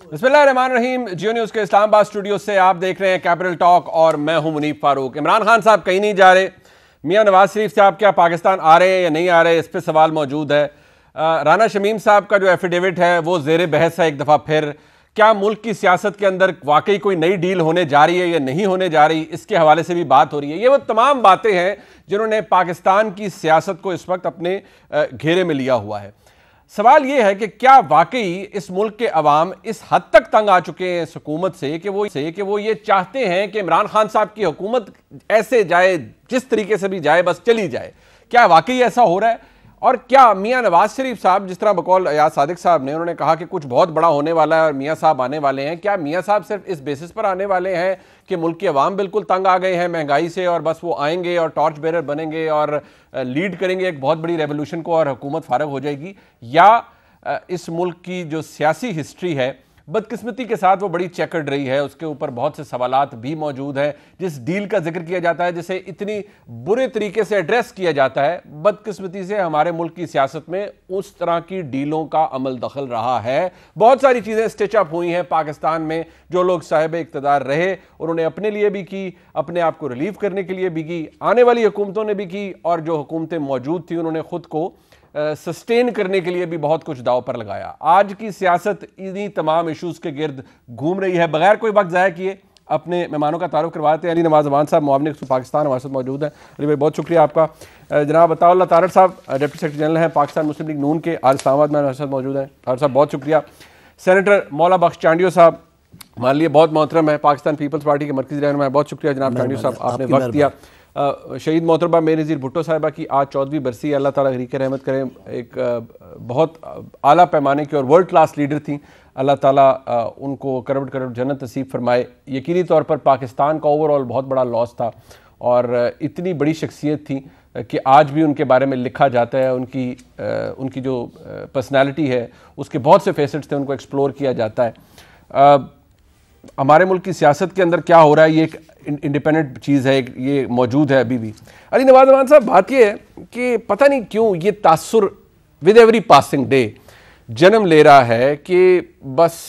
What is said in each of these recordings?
बिस्मिल्लाहिर्रहमानिर्रहीम। जियो न्यूज़ के इस्लामाबाद स्टूडियो से आप देख रहे हैं कैपिटल टॉक और मैं हूं मुनीब फारूक। इमरान खान साहब कहीं नहीं जा रहे। मियां नवाज शरीफ साहब क्या पाकिस्तान आ रहे हैं या नहीं आ रहे, इस पर सवाल मौजूद है। राना शमीम साहब का जो एफिडेविट है वो ज़ेर बहस है एक दफ़ा फिर। क्या मुल्क की सियासत के अंदर वाकई कोई नई डील होने जा रही है या नहीं होने जा रही, इसके हवाले से भी बात हो रही है। ये वो तमाम बातें हैं जिन्होंने पाकिस्तान की सियासत को इस वक्त अपने घेरे में लिया हुआ है। सवाल यह है कि क्या वाकई इस मुल्क के अवाम इस हद तक तंग आ चुके हैं इस हुकूमत से कि वो ये चाहते हैं कि इमरान खान साहब की हुकूमत ऐसे जाए, जिस तरीके से भी जाए बस चली जाए। क्या वाकई ऐसा हो रहा है? और क्या मियां नवाज शरीफ साहब, जिस तरह बकौल अयाज सादिक साहब ने, उन्होंने कहा कि कुछ बहुत बड़ा होने वाला है और मियां साहब आने वाले हैं, क्या मियां साहब सिर्फ इस बेसिस पर आने वाले हैं कि मुल्क के अवाम बिल्कुल तंग आ गए हैं महंगाई से और बस वो आएंगे और टॉर्च बेरर बनेंगे और लीड करेंगे एक बहुत बड़ी रेवोल्यूशन को और हुकूमत फारग हो जाएगी? या इस मुल्क की जो सियासी हिस्ट्री है बदकिस्मती के साथ वो बड़ी चेकर्ड रही है, उसके ऊपर बहुत से सवालात भी मौजूद हैं। जिस डील का जिक्र किया जाता है, जिसे इतनी बुरे तरीके से एड्रेस किया जाता है, बदकिस्मती से हमारे मुल्क की सियासत में उस तरह की डीलों का अमल दखल रहा है। बहुत सारी चीज़ें स्टिचअप हुई हैं पाकिस्तान में। जो लोग साहिब इक़्तिदार रहे उन्होंने अपने लिए भी की, अपने आप को रिलीव करने के लिए भी की, आने वाली हुकूमतों ने भी की, और जो हुकूमतें मौजूद थी उन्होंने खुद को सस्टेन करने के लिए भी बहुत कुछ दाव पर लगाया। आज की सियासत इन्हीं तमाम इशूज़ के गिर्द घूम रही है। बगैर कोई वक्त ज़ाया किए अपने मेहमानों का तारुफ करवाते हैं। अली नवाज अमान साहब, मुआविन पाकिस्तान, हमारे साथ मौजूद हैं। अली भाई बहुत शुक्रिया आपका। जनाब अताउल्लाह तारड़ साहब, डिप्टी सेक्रेटरी जनरल हैं पाकिस्तान मुस्लिम लीग नून के, आज इस्लामाबाद में हमारे साथ मौजूद हैं। तारड़ साहब बहुत शुक्रिया। सेनेटर मौला बख्श चांडियो साहब हमारे लिए बहुत मोहतरम है, पाकिस्तान पीपल्स पार्टी के मरकज़ी रहनुमा, बहुत शुक्रिया जनाब चांडियो साहब, आपने वक्त दिया। शहीद मोहतरबा मेर नज़ीर भुट्टो साहिबा की आज 14वीं बरसी, अल्लाह ताला गरीक रहमत करें। एक बहुत आला पैमाने की और वर्ल्ड क्लास लीडर थी। अल्लाह ताला उनको करोड़ करोड़ जन्नत नसीब फरमाए। यकीनी तौर पर पाकिस्तान का ओवरऑल बहुत बड़ा लॉस था और इतनी बड़ी शख्सियत थी कि आज भी उनके बारे में लिखा जाता है। उनकी जो पर्सनैलिटी है उसके बहुत से फेसेट्स थे, उनको एक्सप्लोर किया जाता है। हमारे मुल्क की सियासत के अंदर क्या हो रहा है ये एक इंडिपेंडेंट चीज़ है, ये मौजूद है अभी भी। अली नवाज अमान साहब, बात ये है कि पता नहीं क्यों ये तासुर विद एवरी पासिंग डे जन्म ले रहा है कि बस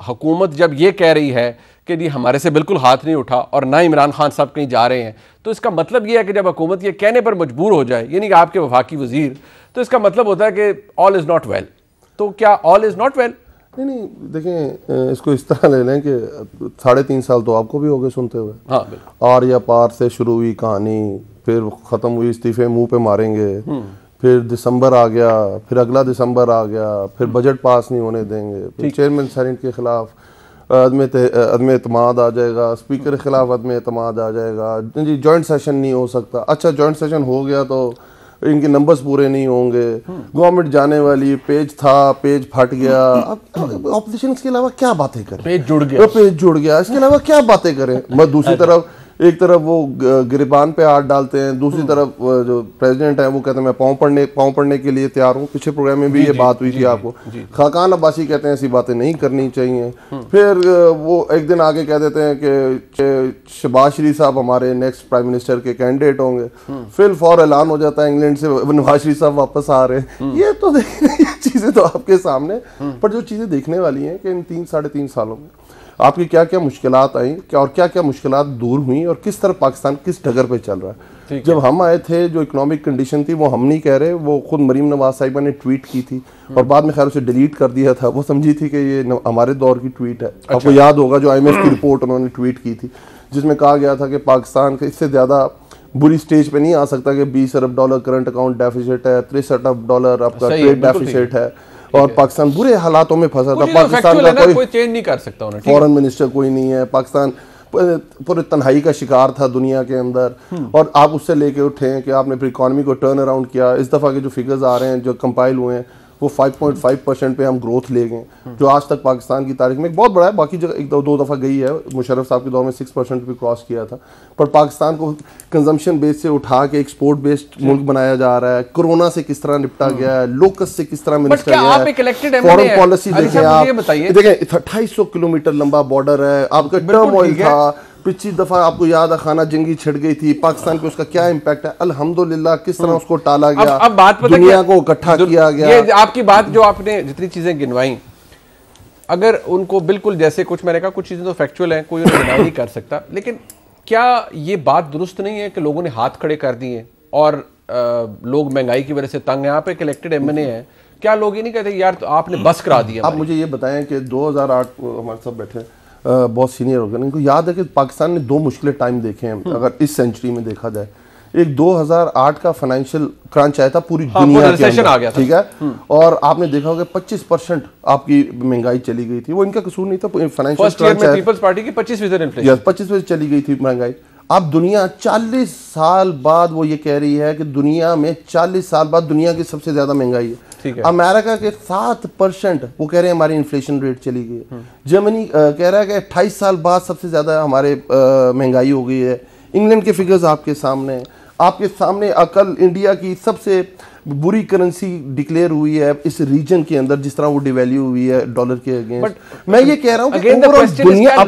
हुकूमत जब ये कह रही है कि जी हमारे से बिल्कुल हाथ नहीं उठा और ना इमरान खान साहब कहीं जा रहे हैं, तो इसका मतलब ये है कि जब हुकूमत ये कहने पर मजबूर हो जाए, यानी कि आपके वफाकी वजीर, तो इसका मतलब होता है कि ऑल इज़ नॉट वेल। तो क्या ऑल इज़ नॉट वेल? नहीं, देखें, इसको इस तरह ले लें कि 3.5 साल तो आपको भी हो गए सुनते हुए। हाँ, आर या पार से शुरू हुई कहानी, फिर ख़त्म हुई इस्तीफे मुंह पे मारेंगे, फिर दिसंबर आ गया, फिर अगला दिसंबर आ गया, फिर बजट पास नहीं होने देंगे, फिर चेयरमैन सेनेट के खिलाफ अदम एतमाद आ जाएगा, स्पीकर के खिलाफ अदम एतमाद आ जाएगा, जी जॉइंट सेशन नहीं हो सकता। अच्छा, जॉइंट सेशन हो गया तो इनके नंबर्स पूरे नहीं होंगे, गवर्नमेंट जाने वाली, पेज था, पेज फट गया। अब ऑपोजिशन इसके अलावा क्या बातें करें? पेज जुड़ गया, इसके अलावा क्या बातें करें? मैं दूसरी तरफ, एक तरफ वो गिरबान पे हाथ डालते हैं, दूसरी तरफ जो प्रेसिडेंट है वो कहते हैं मैं पाँव पढ़ने के लिए तैयार हूँ। पिछले प्रोग्राम में भी ये बात हुई थी आपको। खाकान अब्बासी कहते हैं ऐसी बातें नहीं करनी चाहिए। फिर वो एक दिन आगे कह देते हैं कि शहबाज शरीफ साहब हमारे नेक्स्ट प्राइम मिनिस्टर के कैंडिडेट होंगे। फिर फौर ऐलान हो जाता है इंग्लैंड से नवाज शरीफ साहब वापस आ रहे हैं। ये तो चीज़ें तो आपके सामने, पर जो चीज़ें देखने वाली हैं कि इन 3-3.5 सालों में आपकी क्या क्या मुश्किलात आई, क्या और क्या क्या मुश्किलात दूर हुई, और किस तरह पाकिस्तान किस डगर पे चल रहा है। जब हम आए थे जो इकोनॉमिक कंडीशन थी वो हम नहीं कह रहे, वो खुद मरीम नवाज साहिबा ने ट्वीट की थी और बाद में खैर उसे डिलीट कर दिया था। वो समझी थी कि ये हमारे दौर की ट्वीट है। अच्छा। आपको याद होगा जो IMF की रिपोर्ट उन्होंने ट्वीट की थी जिसमें कहा गया था कि पाकिस्तान का इससे ज़्यादा बुरी स्टेज पे नहीं आ सकता कि $20 अरब करंट अकाउंट डेफिसिट है, $63 अरब आपका ट्रेड डेफिसिट है और पाकिस्तान बुरे हालातों में फंसा था। पाकिस्तान का कोई चेंज नहीं कर सकता, फॉरेन मिनिस्टर कोई नहीं है, पाकिस्तान पूरे तन्हाई का शिकार था दुनिया के अंदर। और आप उससे लेके उठे कि आपने फिर इकॉनमी को टर्न अराउंड किया। इस दफ़ा के जो फिगर्स आ रहे हैं जो कंपाइल हुए हैं वो 5.5% पे हम ग्रोथ ले गए, जो आज तक पाकिस्तान की तारीख में एक बहुत बड़ा है। बाकी जगह एक दो दफ़ा गई है, मुशर्रफ साहब के दौर में 6% भी क्रॉस किया था। पर पाकिस्तान को कंजम्पशन बेस से उठा के एक्सपोर्ट बेस्ड मुल्क बनाया जा रहा है। कोरोना से किस तरह निपटा गया है, लोकस से किस तरह मिनिस्टर गया है, फॉरेन पॉलिसी देखें आप, देखें 2800 किलोमीटर लंबा बॉर्डर है, आपका टर्म ऑयल था। पिछली दफा आपको याद है खाना जंगी छिड़ गई थी पाकिस्तान पे, उसका क्या इम्पैक्ट है? अल्हम्दुलिल्लाह किस तरह उसको टाला गया, अब बात दुनिया को इकट्ठा किया गया। ये आपकी बात जो आपने जितनी चीजें गिनवाई, अगर उनको बिल्कुल जैसे कुछ मैंने कहा, कुछ चीज़ें तो फैक्चुअल हैं, कोई उन्हें डिनाई नहीं कर सकता, लेकिन क्या ये बात दुरुस्त नहीं है कि लोगों ने हाथ खड़े कर दिए और लोग महंगाई की वजह से तंग हैं? आप एक इलेक्टेड एमएनए हैं, क्या लोग ये नहीं कहते यार तो आपने बस करा दिया? आप मुझे ये बताएं कि 2008 हमारे सब बैठे बहुत सीनियर हो गए, इनको याद है कि पाकिस्तान ने 2 मुश्किल टाइम देखे हैं अगर इस सेंचुरी में देखा जाए। एक 2008 का फाइनेंशियल क्रंच आया था पूरी दुनिया के अंदर, आ गया था। ठीक है, और आपने देखा होगा 25% आपकी महंगाई चली गई थी। वो इनका कसूर नहीं था, फाइनेंशियल क्रंच है। पीपल्स पार्टी की 25% इन्फ्लेशन, 25% चली गई थी महंगाई। अब दुनिया 40 साल बाद वो ये कह रही है कि दुनिया में 40 साल बाद दुनिया की सबसे ज्यादा महंगाई है। ठीक है। अमेरिका के 7% वो कह रहे हैं हमारी इन्फ्लेशन रेट चली गई है। जर्मनी कह रहा है कि 28 साल बाद सबसे ज्यादा हमारे महंगाई हो गई है। इंग्लैंड के फिगर्स आपके सामने कल इंडिया की सबसे बुरी करेंसी डिक्लेयर हुई है इस रीजन के अंदर, जिस तरह वो डिवैल्यू हुई है डॉलर के अगेंस्ट। मैं ये कह रहा हूँ कि दुनिया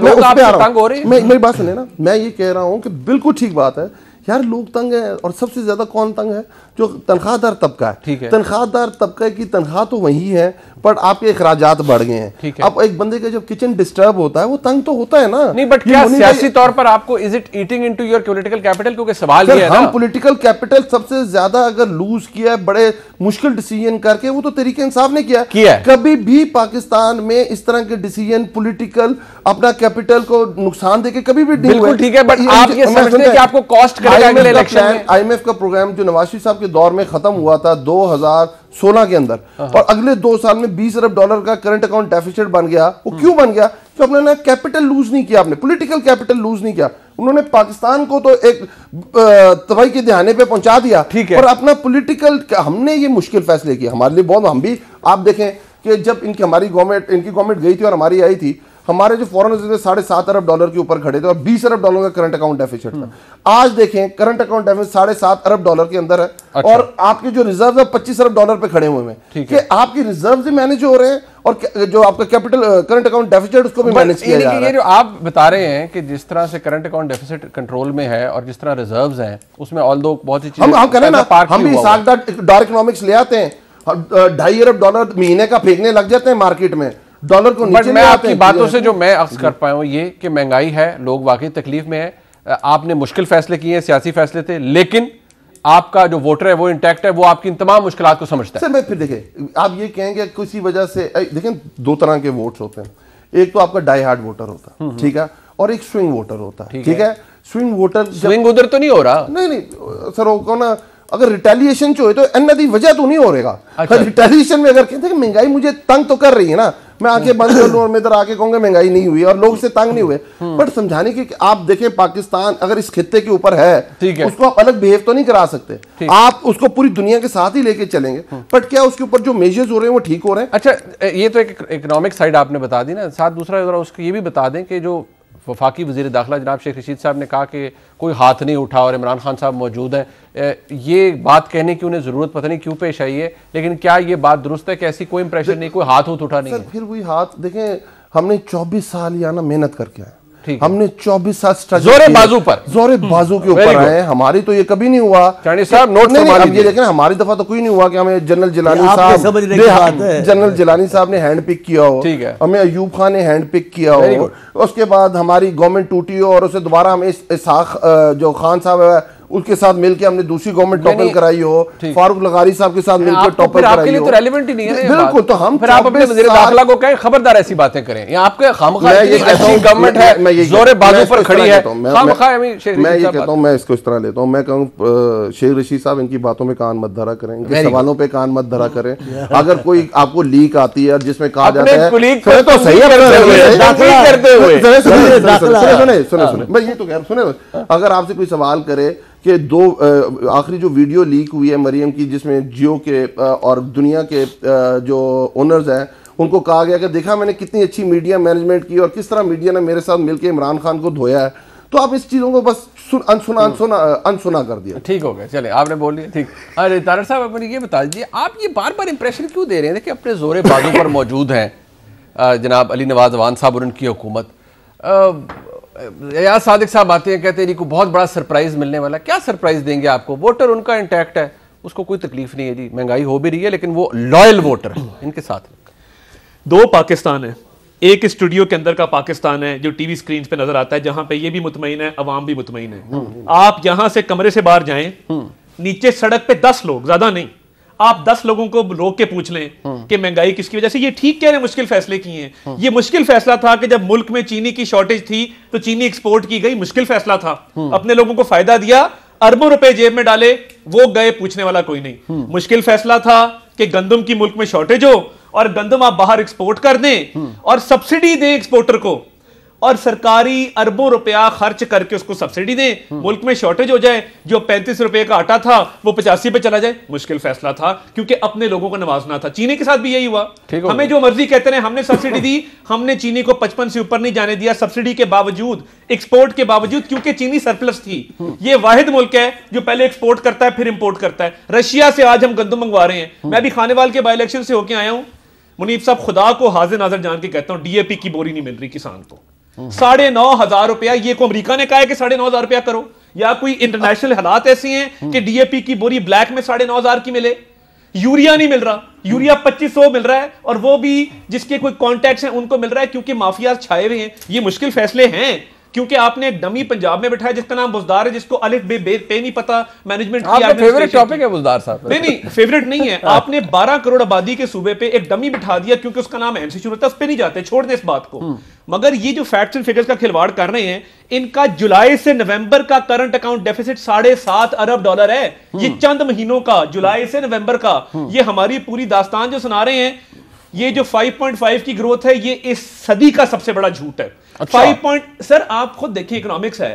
मेरी बात सुने ना, मैं ये कह रहा हूँ कि बिल्कुल ठीक बात है यार, लोग तंग है और सबसे ज्यादा कौन तंग है? जो तनख्वाहदार तबका है। तनख्वाहदार तबका की तनख्वाह तो वही है, पर आपके अखराजात बढ़ गए हैं। अब एक बंदे का जब किचन डिस्टर्ब होता है वो तंग तो होता है ना। नहीं, बट क्या सियासी तौर पर आपको is it eating into your political capital? क्योंकि सवाल ये है ना, हम पॉलिटिकल कैपिटल सबसे ज्यादा अगर लूज किया है बड़े मुश्किल डिसीजन करके, वो तो तरीके इंसाफ ने किया। कभी भी पाकिस्तान में इस तरह के डिसीजन पॉलिटिकल अपना कैपिटल को नुकसान देके कभी भी नहीं हुए। ठीक है, बट आप ये समझते हैं कि आपको कॉस्ट करेगा अगले इलेक्शन में? IMF का प्रोग्राम जो नवाज शरीफ साहब के दौर में खत्म हुआ था 2016 के अंदर, और अगले 2 साल में $20 अरब का करंट अकाउंट डेफिसिट बन गया। वो क्यों बन गया? कि आपने ना कैपिटल लूज नहीं किया, आपने पॉलिटिकल कैपिटल लूज नहीं किया। उन्होंने पाकिस्तान को तो एक तबाही के दहाने पे पहुंचा दिया, और अपना पॉलिटिकल हमने ये मुश्किल फैसले किए हमारे लिए बहुत। हम भी आप देखें कि जब इनकी गवर्नमेंट गई थी और हमारी आई थी, हमारे जो फॉरेन रिजर्व $7.5 अरब के ऊपर खड़े थे और $20 अरब का करंट अकाउंट डेफिसिट था। आज देखें करंट अकाउंट डेफिसिट $7.5 अरब के अंदर है। अच्छा। और आपके जो रिजर्व है $25 अरब पे खड़े हुए हैं कि आपकी रिजर्व भी मैनेज हो रहे हैं और जो आपका कैपिटल करंट अकाउंट डेफिसिट उसको भी मैनेज किया जा रहा है। ये जो आप बता रहे हैं कि जिस तरह से करंट अकाउंट डेफिसिट कंट्रोल में है और जिस तरह रिजर्व्स हैं उसमें ऑल्दो बहुत सी चीजें हम करें ना, हम भी सागदार इकोनॉमिक्स ले आते हैं, $2.5 अरब महीने का फेंकने लग जाते हैं मार्केट में डॉलर को नीचे। मैं आपकी बातों से जो मैं अक्स कर पाया हूं ये कि महंगाई है, लोग वाकई तकलीफ में है, आपने मुश्किल फैसले किए हैं, सियासी फैसले थे, लेकिन आपका जो वोटर है वो इंटैक्ट है, वो आपकी इन तमाम मुश्किलात को समझता है। सर मैं फिर देखें, आप ये कहेंगे किसी वजह से देखें 2 तरह के वोट्स होते हैं। एक तो आपका डाई हार्ड वोटर होता है, ठीक है, और एक स्विंग वोटर होता है, ठीक है। स्विंग वोटर स्विंग उधर तो नहीं हो रहा। नहीं सर, वो ना अगर रिटेलिएशन जो है तो अन्य वजह तो नहीं हो रहेगा। अच्छा। रिटेलिएशन में अगर कहते हैं महंगाई मुझे तंग तो कर रही है ना, मैं आके बंद कर लूं और मैं इधर आके कहूंगा महंगाई नहीं हुई और लोग से तंग नहीं हुए, बट समझाने की आप देखें पाकिस्तान अगर इस खित्ते के ऊपर है, उसको आप अलग बिहेव तो नहीं करा सकते, आप उसको पूरी दुनिया के साथ ही लेके चलेंगे, बट क्या उसके ऊपर जो मेजर्स हो रहे हैं वो ठीक हो रहे हैं? अच्छा, ये तो एक इकोनॉमिक साइड आपने बता दी ना, साथ दूसरा जरा उसको ये भी बता दें कि जो वफाकी वज़ीर दाखिला जनाब शेख रशीद साहब ने कहा कि कोई हाथ नहीं उठा और इमरान खान साहब मौजूद हैं, ये बात कहने की उन्हें ज़रूरत पता नहीं क्यों पेश आई है, लेकिन क्या ये बात दुरुस्त है कि ऐसी कोई इंप्रेशन नहीं, कोई हाथ उठा नहीं है? फिर वही हाथ देखें, हमने 24 साल या ना मेहनत करके आए, हमने 24 साल जोरे बाजू के ऊपर आए। हमारी तो ये कभी नहीं हुआ साहब नोट अब ये देखें, हमारी दफा तो कोई नहीं हुआ कि हमें जनरल जिलानी साहब ने हैंड पिक किया हो, हमें अयूब खान ने हैंड पिक किया हो, उसके बाद हमारी गवर्नमेंट टूटी हो और उसे दोबारा हमें इसहाक जो खान साहब है उसके साथ मिलकर हमने दूसरी गवर्नमेंट टॉपल कराई हो, फारूक लगारी साहब के साथ मिलकर टॉपल कराई हो। तो रेलेवेंट ही नहीं है बिल्कुल। तो हम फिर आप अपने वज़ीर दाखिला को कहें खबरदार ऐसी बातें करें, ये आपके खामखा गवर्नमेंट है जोरे बाजू पर खड़ी है, खामखा। मैं ये कहता हूं, मैं इसको इस तरह लेता हूं, मैं कहूं शेख रशीद साहब इनकी बातों में कान मत धरा करें, इनके सवालों पे कान मत धरा करें। अगर कोई आपको लीक आती है जिसमें कहा जाता है तो सही सुने, मैं ये तो कह रहा हूं, सुने, अगर आपसे कोई सवाल करे कि आखिरी जो वीडियो लीक हुई है मरियम की, जिसमें जियो के और दुनिया के जो ओनर्स हैं उनको कहा गया कि देखा मैंने कितनी अच्छी मीडिया मैनेजमेंट की और किस तरह मीडिया ने मेरे साथ मिलकर इमरान खान को धोया है, तो आप इस चीज़ों को बस अनसुना कर दिया। ठीक हो गया, चले आपने बोल लिया, ठीक। अरे तारड़ साहब अपने ये बता दीजिए, आप ये बार बार इंप्रेशन क्यों दे रहे हैं कि अपने जोरे बाजू पर मौजूद हैं जनाब अली नवाज अवान साहब और उनकी हुकूमत? यार सादिक साहब आते हैं, कहते हैं इनको बहुत बड़ा सरप्राइज मिलने वाला। क्या सरप्राइज देंगे आपको? वोटर उनका इंटैक्ट है, उसको कोई तकलीफ नहीं है जी, महंगाई हो भी रही है लेकिन वो लॉयल वोटर इनके साथ। 2 पाकिस्तान है, एक स्टूडियो के अंदर का पाकिस्तान है जो टीवी स्क्रीन पे नजर आता है, जहां पे ये भी मुतमईन है, अवाम भी मुतमईन है। आप यहां से कमरे से बाहर जाएं, नीचे सड़क पे 10 लोग, ज्यादा नहीं, आप 10 लोगों को रोक के पूछ लें कि महंगाई किसकी वजह से। ये ठीक कह रहे हैं, मुश्किल फैसले किए हैं। ये मुश्किल फैसला था कि जब मुल्क में चीनी की शॉर्टेज थी तो चीनी एक्सपोर्ट की गई, मुश्किल फैसला था, अपने लोगों को फायदा दिया, अरबों रुपए जेब में डाले, वो गए, पूछने वाला कोई नहीं। मुश्किल फैसला था कि गंदम की मुल्क में शॉर्टेज हो और गंदम आप बाहर एक्सपोर्ट कर दें और सब्सिडी दें एक्सपोर्टर को, और सरकारी अरबों रुपया खर्च करके उसको सब्सिडी दें, मुल्क में शॉर्टेज हो जाए, जो 35 रुपए का आटा था वो 85 पे चला जाए। मुश्किल फैसला था क्योंकि अपने लोगों को नवाजना था। चीनी के साथ भी यही हुआ, हमें जो मर्जी कहते रहे, हमने सब्सिडी दी, हमने चीनी को 55 से ऊपर नहीं जाने दिया, सब्सिडी के बावजूद, एक्सपोर्ट के बावजूद, क्योंकि चीनी सरप्लस थी। ये वाहिद मुल्क है जो पहले एक्सपोर्ट करता है फिर इंपोर्ट करता है। रशिया से आज हम गंदम मंगवा रहे हैं। मैं भी खानेवाल के बाई इलेक्शन से होकर आया हूं। मुनीब साहब, खुदा को हाजिर नाजर जान के कहता हूं, डीएपी की बोरी नहीं मिल रही किसान को। 9,500 रुपया, ये को अमेरिका ने कहा है कि 9,500 रुपया करो, या कोई इंटरनेशनल हालात ऐसे हैं कि डीएपी की बोरी ब्लैक में 9,500 की मिले। यूरिया नहीं मिल रहा, यूरिया 2500 मिल रहा है, और वो भी जिसके कोई कॉन्टैक्ट्स हैं उनको मिल रहा है, क्योंकि माफिया छाए हुए हैं। ये मुश्किल फैसले हैं क्योंकि आपने एक डमी पंजाब में बैठाया जिसका नाम बुजदार है, जिसको अलिफ बे पे नहीं पता मैनेजमेंट की। आपका फेवरेट टॉपिक है बुजदार साहब? नहीं, फेवरेट नहीं है। आपने 12 करोड़ आबादी के सूबे पे एक डमी बिठा दिया क्योंकि उसका नाम एम से शुरू होता है, उस पे नहीं जाते, छोड़ दे इस बात को। मगर ये जो फैक्ट्स एंड फिगर्स का खिलवाड़ कर रहे हैं, इनका जुलाई से नवंबर का करंट अकाउंट डेफिसिट $7.5 अरब है। ये चंद महीनों का, जुलाई से नवंबर का। ये हमारी पूरी दास्तान जो सुना रहे हैं, ये जो 5.5 की ग्रोथ है, ये इस सदी का सबसे बड़ा झूठ है। अच्छा। 5 सर आप खुद देखिए, इकोनॉमिक्स है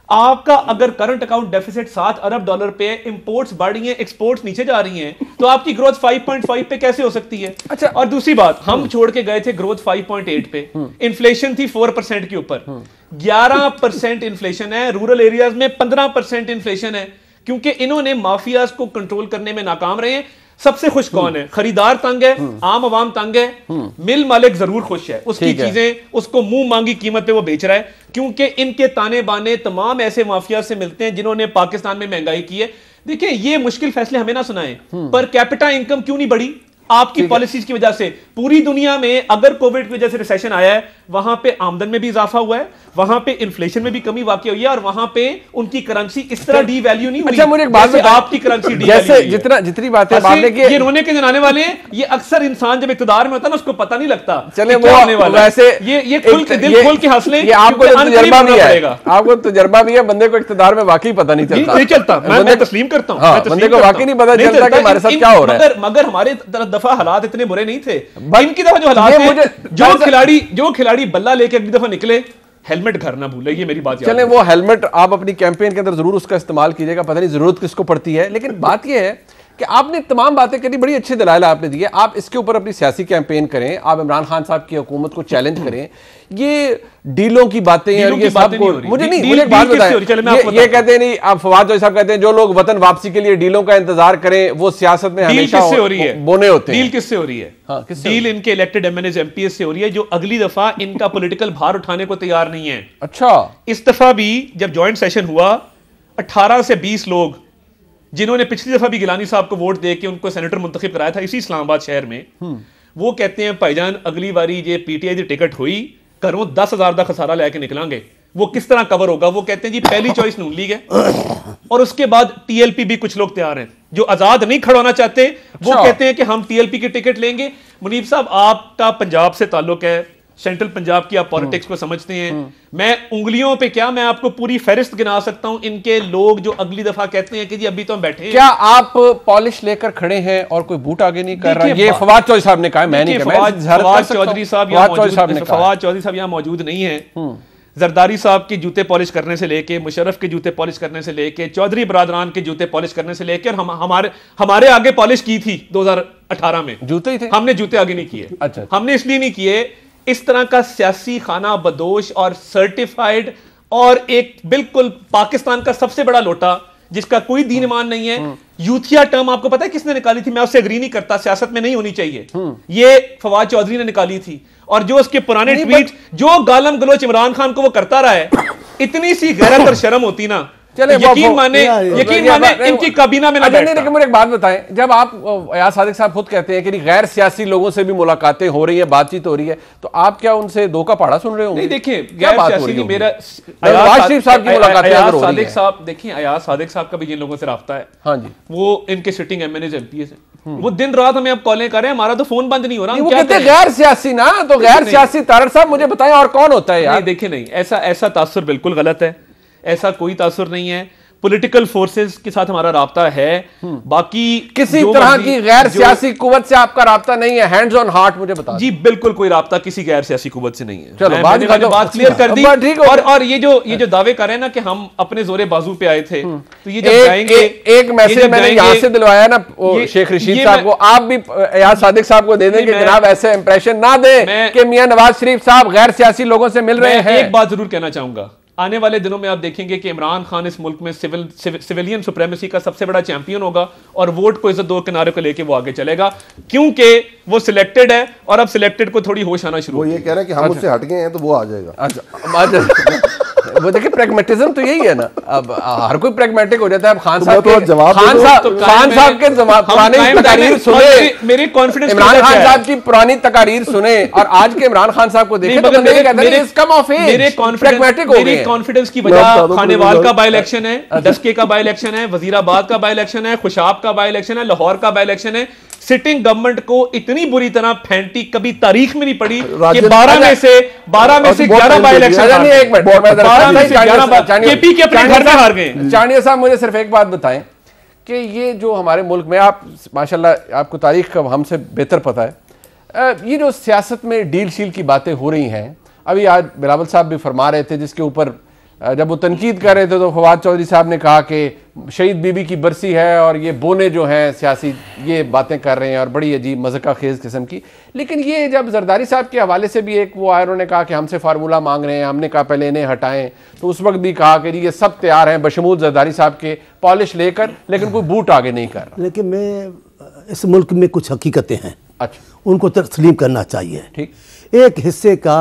आपका, अगर करंट अकाउंट डेफिसिट $7 अरब पे, इंपोर्ट्स बढ़ रही हैं, एक्सपोर्ट्स नीचे जा रही हैं, तो आपकी ग्रोथ 5.5 पे कैसे हो सकती है? अच्छा। और दूसरी बात, हम छोड़ के गए थे ग्रोथ 5.8 पे, इन्फ्लेशन थी 4% के ऊपर, 11% इन्फ्लेशन है, रूरल एरियाज में 15% इन्फ्लेशन है, क्योंकि इन्होंने माफियाज को कंट्रोल करने में नाकाम रहे हैं। सबसे खुश कौन है? खरीदार तंग है, आम आवाम तंग है, मिल मालिक जरूर खुश है, उसकी चीजें उसको मुंह मांगी कीमत पे वो बेच रहा है, क्योंकि इनके ताने बाने तमाम ऐसे माफिया से मिलते हैं जिन्होंने पाकिस्तान में महंगाई की है। देखिए, ये मुश्किल फैसले हमें ना सुनाए, पर कैपिटा इनकम क्यों नहीं बढ़ी? आपकी पॉलिसीज की वजह से। पूरी दुनिया में अगर कोविड की वजह से रिसेशन आया है, वहां पे आमदन में भी इजाफा हुआ है, वहां पे इन्फ्लेशन में भी कमी वाकई हुई है, और वहां पे उनकी करेंसी इस तरह डी वैल्यू नहीं हुई। अच्छा, मुझे एक बात बताइए, आपकी करेंसी डी जैसे वैल्यू जितनी बातें आपने की, ये रोने के जनाने वाले हैं। ये अक्सर इंसान जब इक्तदार में होता है ना, उसको पता नहीं लगता। चले वो वैसे ये खुल के दिल खोल के हंस लें, ये आपको तजुर्बा भी है, आपको तजुर्बा भी है, बंदे को इक्तदार में वाकई पता नहीं चलता। नहीं चलता, मैं तस्लीम करता हूं, बंदे को वाकई नहीं पता चलता कि हमारे साथ क्या हो रहा है। मगर हमारे दफा हालात इतने बुरे नहीं थे। इनकी दफा जो हालात हैं, जो खिलाड़ी बल्ला लेके अगली दफा निकले, हेलमेट घर ना भूले, ये मेरी बात। चले वो हेलमेट आप अपनी कैंपेन के अंदर जरूर उसका इस्तेमाल कीजिएगा, पता नहीं जरूरत किसको पड़ती है, लेकिन बात ये है कि आपने तमाम बातें करी, बड़ी अच्छे दलाइल आपने दिए। आप इसके ऊपर अपनी सियासी कैंपेन करें, आप इमरान खान साहब की हुकूमत को चैलेंज करें। ये डीलों की बातें और ये सब मुझे एक बात बताएं, ये कहते हैं नहीं, आप फवाद साहब कहते हैं जो लोग वतन वापसी के लिए डीलों का इंतजार करें वो सियासत में हमेशा बोने होते हैं। डील किससे हो रही है? डील इनके इलेक्टेड एमएनएस एमपीएस से हो रही है, जो अगली दफा इनका पॉलिटिकल भार उठाने को तैयार नहीं है। अच्छा, इस दफा भी जब ज्वाइंट सेशन हुआ, 18 से 20 लोग जिन्होंने पिछली दफा भी गिलानी साहब को वोट दे के उनको सेनेटर मुंतखब कराया था इसी इस्लामाबाद शहर में, वो कहते हैं भाईजान अगली बारी ये पीटीआई की टिकट हुई, घरों 10,000 का खसारा लेके निकलांगे। वो किस तरह कवर होगा? वो कहते हैं जी पहली चॉइस नून लीग है, और उसके बाद टीएलपी भी कुछ लोग तैयार हैं जो आजाद नहीं खड़ोना चाहते, वो कहते हैं कि हम टीएलपी की टिकट लेंगे। मुनीब साहब, आपका पंजाब से ताल्लुक है, सेंट्रल पंजाब की आप पॉलिटिक्स को समझते हैं। मैं उंगलियों पे क्या, मैं आपको पूरी फहरिस्त गिना सकता हूं इनके लोग जो अगली दफा कहते हैं कि जी अभी तो हम बैठे हैं। क्या आप पॉलिश लेकर खड़े हैं और कोई बूट आगे नहीं कर रहा? ये फवाद चौधरी साहब ने कहा, मैं नहीं कहा। फवाद चौधरी साहब यहाँ मौजूद नहीं है। जरदारी साहब के जूते पॉलिश करने से लेके, मुशर्रफ के जूते पॉलिश करने से लेके, चौधरी बरादरान के जूते पॉलिश करने से लेकर हमारे आगे पॉलिश की थी 2018 में। जूते ही थे, हमने जूते आगे नहीं किए। अच्छा, हमने इसलिए नहीं किए, इस तरह का सियासी खाना बदोश और सर्टिफाइड और एक बिल्कुल पाकिस्तान का सबसे बड़ा लोटा जिसका कोई दीन ईमान नहीं है। यूथिया टर्म आपको पता है किसने निकाली थी? मैं उससे एग्री नहीं करता, सियासत में नहीं होनी चाहिए, ये फवाद चौधरी ने निकाली थी। और जो उसके पुराने ट्वीट, जो गालम गलोच इमरान खान को वो करता रहा है, इतनी सी गैरत और शर्म होती ना चले यकीन माने इनकी काबीना में ना बैठता। लेकिन मुझे एक बात बताएं, जब आप अयाज सादिक साहब खुद कहते हैं कि गैर सियासी लोगों से भी मुलाकातें हो रही है, बातचीत हो रही है, तो आप क्या उनसे दो का पहाड़ा सुन रहे हो? नहीं, देखिए गैर सियासी नहीं, मेरा नवाज शरीफ साहब की मुलाकातें अयाज सादिक साहब, देखिए अयाज सादिक साहब का भी जिन लोगों से राब्ता है, हाँ जी, वो इनके सिटिंग एमएनए एमपीएस है, वो दिन रात हमें अब कॉलें कर रहे हैं, हमारा तो फोन बंद नहीं हो रहा। वो कहते हैं गैर सियासी ना, तो गैर सियासी तारड़ साहब मुझे बताएं और कौन होता है यार? देखिए नहीं, ऐसा तासुर बिल्कुल गलत है, ऐसा कोई तासुर नहीं है। पॉलिटिकल फोर्सेस के साथ हमारा राब्ता है, बाकी किसी तरह की गैर सियासी कुव्वत से आपका राब्ता नहीं है? हैंड्स ऑन हार्ट मुझे बता। जी बिल्कुल कोई राब्ता किसी गैर सियासी कुव्वत से नहीं है। चलो बात क्लियर कर दी। और ये जो दावे कर रहे हैं ना कि हम अपने जोरे बाजू पे आए थे, तो ये जब जाएंगे, एक मैसेज मैंने यहां से दिलवाया ना शेख रशीद साहब को, आप भी अयाज सादिक साहब को दे दें कि जनाब ऐसे इंप्रेशन ना दें कि मियां नवाज शरीफ साहब गैर सियासी लोगों से मिल रहे हैं। एक बात जरूर कहना चाहूंगा, आने वाले दिनों में आप देखेंगे कि इमरान खान इस मुल्क में सिविलियन सुप्रीमेसी का सबसे बड़ा चैंपियन होगा और वोट को इज्जत दो किनारे को लेके वो आगे चलेगा, क्योंकि वो सिलेक्टेड है और अब सिलेक्टेड को थोड़ी होश आना शुरू। वो ये कह रहे हैं कि हम उससे हट गए हैं तो वो आ जाएगा। अच्छा, वो देखिए प्रैग्मेटिज्म तो यही है ना, अब हर कोई प्रैग्मेटिक हो जाता है। अब खान साहब के पुरानी तकारीर सुने, मेरी कॉन्फिडेंस, इमरान खान साहब की पुरानी तकारीर सुने और आज के इमरान खान साहब को देखें, मेरी कॉन्फिडेंस की वजह खानेवाल का बाई इलेक्शन है, डस्के का बाई इलेक्शन है, वजीराबाद का बाई इलेक्शन है, खुशाब का बाई इलेक्शन है, लाहौर का बाई इलेक्शन है। सिटिंग गवर्नमेंट को इतनी बुरी तरह फेंटी कभी तारीख में नहीं पड़ी कि 12 में से 11 बाई इलेक्शन, 12 में से 11 केपी के अपने घर में हार गए। चाणिया साहब मुझे सिर्फ एक बात बताएं कि ये जो हमारे मुल्क में, आप माशाल्लाह आपको तारीख का हमसे बेहतर पता है, ये जो सियासत में डील शील की बातें हो रही हैं, अभी आज बिलावल साहब भी फरमा रहे थे, जिसके ऊपर जब वो तनकीद कर रहे थे तो फवाद चौधरी साहब ने कहा कि शहीद बीबी की बरसी है और ये बोने जो हैं सियासी ये बातें कर रहे हैं और बड़ी अजीब मज़ाक़ खेज़ किस्म की। लेकिन ये जब जरदारी साहब के हवाले से भी एक वो आए, उन्होंने कहा कि हमसे फार्मूला मांग रहे हैं, हमने कहा पहले इन्हें हटाएं, तो उस वक्त भी कहा कि ये सब तैयार हैं बशमूल जरदारी साहब के पॉलिश लेकर, लेकिन कोई बूट आगे नहीं कर रहा। लेकिन मैं इस मुल्क में कुछ हकीकतें हैं, अच्छा, उनको तस्लीम करना चाहिए। ठीक, एक हिस्से का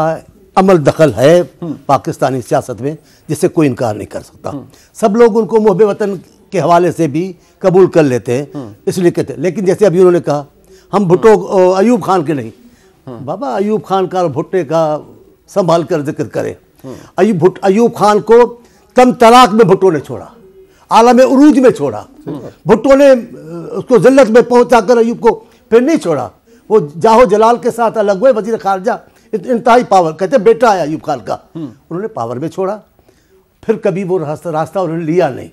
अमल दखल है पाकिस्तानी सियासत में जिससे कोई इनकार नहीं कर सकता। सब लोग उनको मुहब्बे वतन के हवाले से भी कबूल कर लेते हैं, इसलिए कहते हैं। लेकिन जैसे अभी उन्होंने कहा हम भुट्टो अयूब खान के नहीं, बाबा अयूब खान का और भुट्टे का संभाल कर जिक्र करें। अयूब खान को कम तलाक में भुट्टो ने छोड़ा, आलम उरूज में छोड़ा, भुट्टो ने उसको जिल्लत में पहुंचा कर अयूब को फिर नहीं छोड़ा। वो जाहो जलाल के साथ अलग हुए, वजीर खारजा इंतहाई पावर, कहते बेटा है अयूब खान का, उन्होंने पावर में छोड़ा, फिर कभी वो रास्ता उन्होंने लिया नहीं।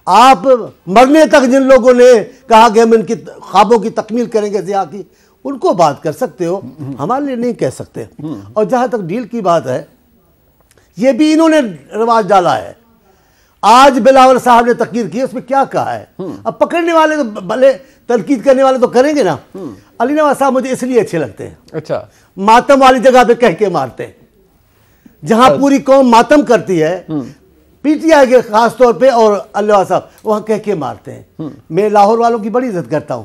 आप मरने तक जिन लोगों ने कहा कि हम इनकी ख्वाबों की तकमील करेंगे ज़िया की, उनको बात कर सकते हो, हमारे लिए नहीं कह सकते। और जहाँ तक डील की बात है, ये भी इन्होंने रिवाज डाला है। आज बिलावल साहब ने तकरीर की, उसमें क्या कहा है? अब पकड़ने वाले तो भले, तनकीद करने वाले तो करेंगे ना। अली नवाज साहब मुझे इसलिए अच्छे लगते हैं, अच्छा, मातम वाली जगह पे कह के मारते हैं, जहां पूरी कौम मातम करती है, पीटीआई के खास तौर पे, और अल्लाह साहब वहां कह के मारते हैं। मैं लाहौर वालों की बड़ी इज्जत करता हूं,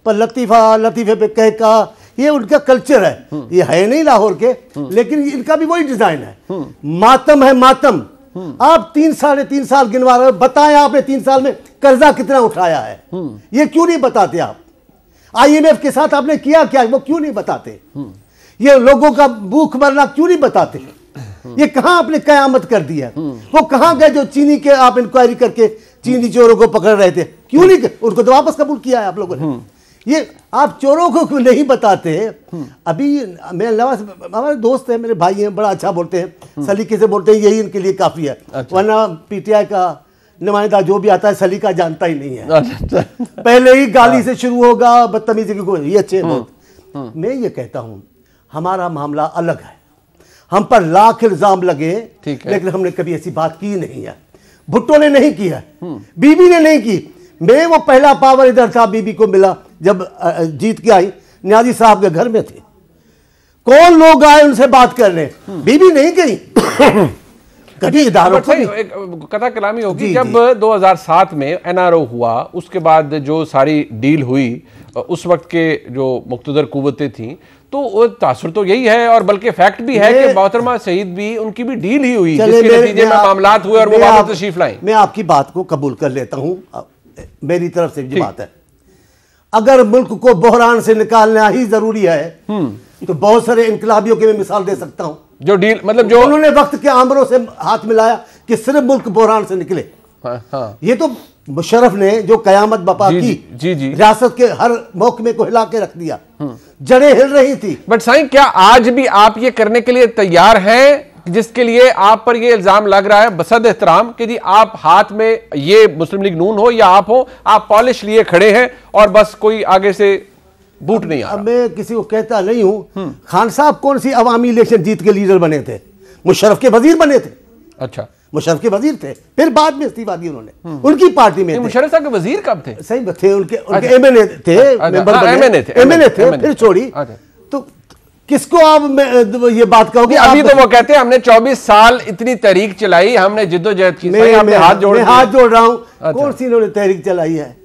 पर लतीफे पे कह का ये उनका कल्चर है, ये है नहीं लाहौर के, लेकिन इनका भी वही डिजाइन है। मातम है मातम। आप 3-3.5 साल गिनवा रहे हो, बताएं आपने 3 साल में कर्जा कितना उठाया है? ये क्यों नहीं बताते आप? IMF के साथ आपने किया क्या, वो क्यों नहीं बताते? ये लोगों का भूख मरना क्यों नहीं बताते? ये कहां आपने कयामत कर दी है? वो कहां गए जो चीनी के आप इंक्वायरी करके चीनी चोरों को पकड़ रहे थे? क्यों नहीं? उनको तो वापस कबूल किया है आप लोगों ने। ये आप चोरों को क्यों नहीं बताते? अभी मैं हमारे दोस्त हैं, मेरे भाई हैं, बड़ा अच्छा बोलते हैं, सलीके से बोलते हैं, यही इनके लिए काफी है। वरना पीटीआई का नुमाइंदा जो भी आता है सलीका जानता ही नहीं है, पहले ही गाली से शुरू होगा, बदतमीजी की, ये अच्छे बहुत। मैं ये कहता हूं हमारा मामला अलग है, हम पर लाख इल्जाम लगे, लेकिन हमने कभी ऐसी बात की नहीं है। भुट्टो ने नहीं किया, बीबी ने नहीं की। मैं वो पहला पावर इधर था, बीबी को मिला जब जीत के आई, न्याजी साहब के घर में थे। कौन लोग आए उनसे बात करने? बीबी नहीं गई। कभी इदारों को कथा कलामी होगी। जब 2007 में NRO हुआ, उसके बाद जो सारी डील हुई, उस वक्त के जो मुक्तदर कुव्वतें थी, तो तो वो तासुर तो यही है, और बल्कि फैक्ट भी है कि मोहतरमा शहीद भी उनकी भी डील ही हुई जिसके नतीजे में मामलात हुए और वो वापस तशरीफ लाए। मैं आपकी बात को कबूल कर लेता हूं, मेरी तरफ से जो बात है, अगर मुल्क को बहरान से निकालना ही जरूरी है तो बहुत सारे इनकलाबियों की मैं मिसाल दे सकता हूं जो डील मतलब जो उन्होंने वक्त के आमरों से हाथ मिलाया कि सिर्फ मुल्क बहरान से निकले। हाँ। ये तो मुशर्रफ ने जो कयामत बपा की, जी। रियासत के हर महकमे को हिला के रख दिया, जड़ें हिल रही थी। बट साईं, क्या आज भी आप ये करने के लिए तैयार हैं जिसके लिए आप पर ये इल्जाम लग रहा है बसद एहतराम कि जी आप हाथ में ये मुस्लिम लीग नून हो या आप हो, आप पॉलिश लिए खड़े हैं और बस कोई आगे से बूट नहीं आ रहा? मैं किसी को कहता नहीं हूं। खान साहब कौन सी अवामी इलेक्शन जीत के लीडर बने थे? मुशर्रफ के वजीर बने थे। अच्छा, मुशर्रफ के वजीर थे, फिर बाद में इस्तीफा दी उन्होंने, उनकी पार्टी में थे। मुशर्रफ साहब के वजीर कब थे? सही थे, उनके एमएनए थे, एमएनए थे, फिर छोड़ी। तो किसको आप ये बात कहोगे? अभी तो वो कहते हैं हमने 24 साल इतनी तहरीक चलाई, हमने जिद्दोजहद की। मैं हाथ जोड़ रहा हूं। कौन सी इन्होंने तहरीक चलाई है?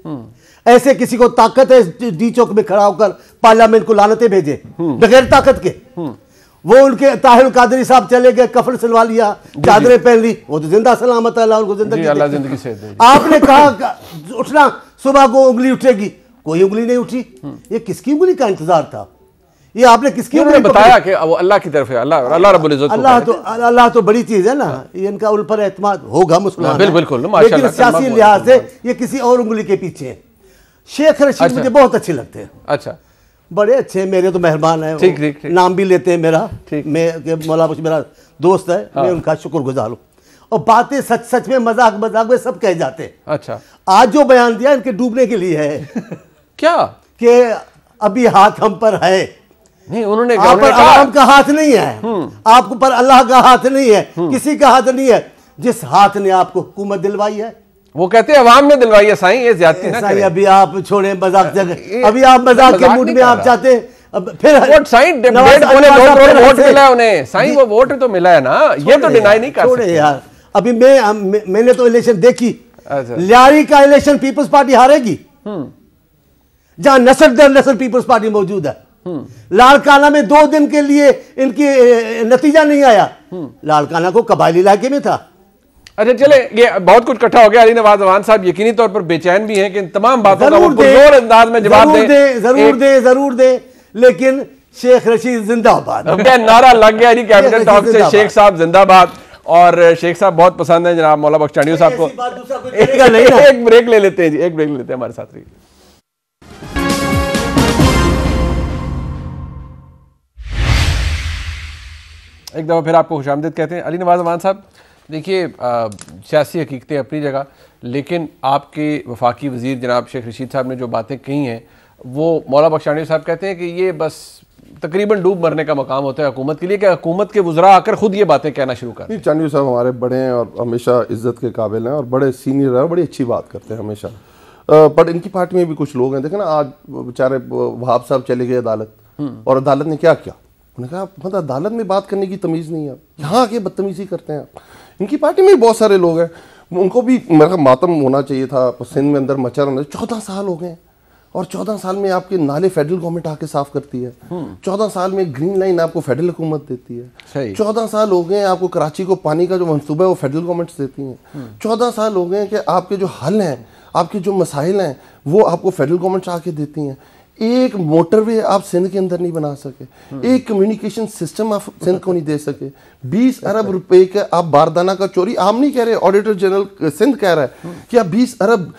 ऐसे किसी को ताकत है डी चौक में खड़ा होकर पार्लियामेंट को लानते भेजे बगैर ताकत के? वो उनके ताहिर कादरी साहब चले गए, कफन सिलवा लिया, चादरें पहन ली, वो तो जिंदा सलामत है, अल्लाह उनको जिंदगी से दे। आपने कहा उठना, सुबह को उंगली उठेगी, कोई उंगली नहीं उठी। ये किसकी उंगली का इंतजार था? ये आपने किसकी उंगली बताया कि वो अल्लाह की तरफ है, अल्लाह रब्बुल इज्जत। अल्लाह तो बड़ी चीज है ना, ये इनका उन पर एतमाद होगा मुसलमान, बिल्कुल, लेकिन सियासी लिहाज से ये किसी और उंगली के पीछे है। शेख रशीद मुझे बहुत अच्छे लगते हैं। अच्छा, बड़े अच्छे, मेरे तो मेहरबान है, ठीक। नाम भी लेते हैं मेरा, मैं मौला बख्श मेरा दोस्त है, मैं उनका शुक्रगुजार हूँ। और बातें सच में, मजाक में सब कह जाते हैं। अच्छा, आज जो बयान दिया इनके डूबने के लिए है। क्या कि अभी हाथ हम पर है? नहीं, उन्होंने आवाम का हाथ नहीं है, आपको पर अल्लाह का हाथ नहीं है, किसी का हाथ नहीं है। जिस हाथ ने आपको हुकूमत दिलवाई है, वो कहते हैं अवाम ने दिलवाई है। साईं, ये ज्यादती ना करें। अभी आप छोड़े मजाक, अभी आप मजाक के मूड में आप चाहते हैं फिर वोट। साईं, डिबेट होने 2 करोड़ वोट मिला है उन्हें। साईं, वो वोट तो मिला है ना, ये तो डिनाई नहीं कर सकते यार। अभी मैंने तो इलेक्शन देखी, लियारी का इलेक्शन पीपल्स पार्टी हारेगी, जहां नस्ल दर नस्ल पीपल्स पार्टी मौजूद है। लाड़काना में 2 दिन के लिए इनकी नतीजा नहीं आया। लाड़काना को कबायली इलाके में था। अच्छा, चले, ये बहुत कुछ इकट्ठा हो गया। अली नवाज अवान साहब यकीनी तौर पर बेचैन भी हैं कि इन तमाम बातों का वो पुरजोर अंदाज में जवाब दें। जरूर दे, लेकिन शेख रशीद जिंदाबाद। नारा लग गया जी कैपिटल टॉक से, शेख साहब जिंदाबाद। और शेख साहब बहुत पसंद है जनाब मौला बख्श चांडियो साहब को। एक ब्रेक ले लेते हैं जी, एक ब्रेक ले लेते हैं, हमारे साथ रहिए। एक दफ़ा फिर आपको खुशामदीद कहते हैं। अली नवाज अवान साहब, देखिए, सियासी हकीकतें अपनी जगह, लेकिन आपके वफाकी वज़ीर जनाब शेख रशीद साहब ने जो बातें कही हैं, वो मौला बख्श चांडियो साहब कहते हैं कि ये बस तकरीबन डूब मरने का मकाम होता है हुकूमत के लिए, कि हुकूमत के वज़रा आकर खुद ये बातें कहना शुरू कर। चांडियो साहब हमारे बड़े हैं और हमेशा इज्जत के काबिल हैं और बड़े सीनियर हैं, बड़ी अच्छी बात करते हैं हमेशा। बट इनकी पार्टी में भी कुछ लोग हैं, देखें ना, आज बेचारे वहाब साहब चले गए अदालत, और अदालत ने क्या किया? उन्होंने कहा मतलब अदालत में बात करने की तमीज़ नहीं है, यहाँ आके बदतमीज़ी करते हैं। इनकी पार्टी में भी बहुत सारे लोग हैं, उनको भी मेरा मातम होना चाहिए था। सिंध में अंदर मच्छर होना, 14 साल हो गए, और 14 साल में आपके नाले फेडरल गवर्नमेंट आके साफ करती है। 14 साल में ग्रीन लाइन आपको फेडरल हुकूमत देती है। 14 साल हो गए आपको कराची को पानी का जो मंसूबा है वो फेडरल गवर्नमेंट देती है। 14 साल हो गए कि आपके जो हल हैं, आपके जो मसाइल हैं, वो आपको फेडरल गवर्नमेंट आके देती हैं। एक मोटरवे आप सिंध के अंदर नहीं बना सके, एक कम्युनिकेशन सिस्टम आप सिंध को नहीं दे सके, 20 अरब रुपए के आप बारदाना का चोरी, आप नहीं कह रहे, ऑडिटर जनरल सिंध कह रहा है कि आप 20 अरब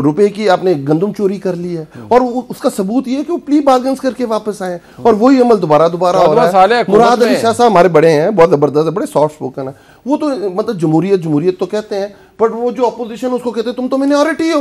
रुपए की आपने गंदम चोरी कर ली है, और उसका सबूत ये कि वो प्ली बार्गन्स करके वापस आए, और वही अमल दोबारा हो रहा है। मुराद अली शाह साहब हमारे बड़े हैं, बहुत जबरदस्त है, बड़े सॉफ्ट स्पोकन है। वो तो मतलब जमहूरियत तो कहते हैं, बट वो जो अपोजिशन उसको कहते हैं तुम तो मिनॉरिटी हो,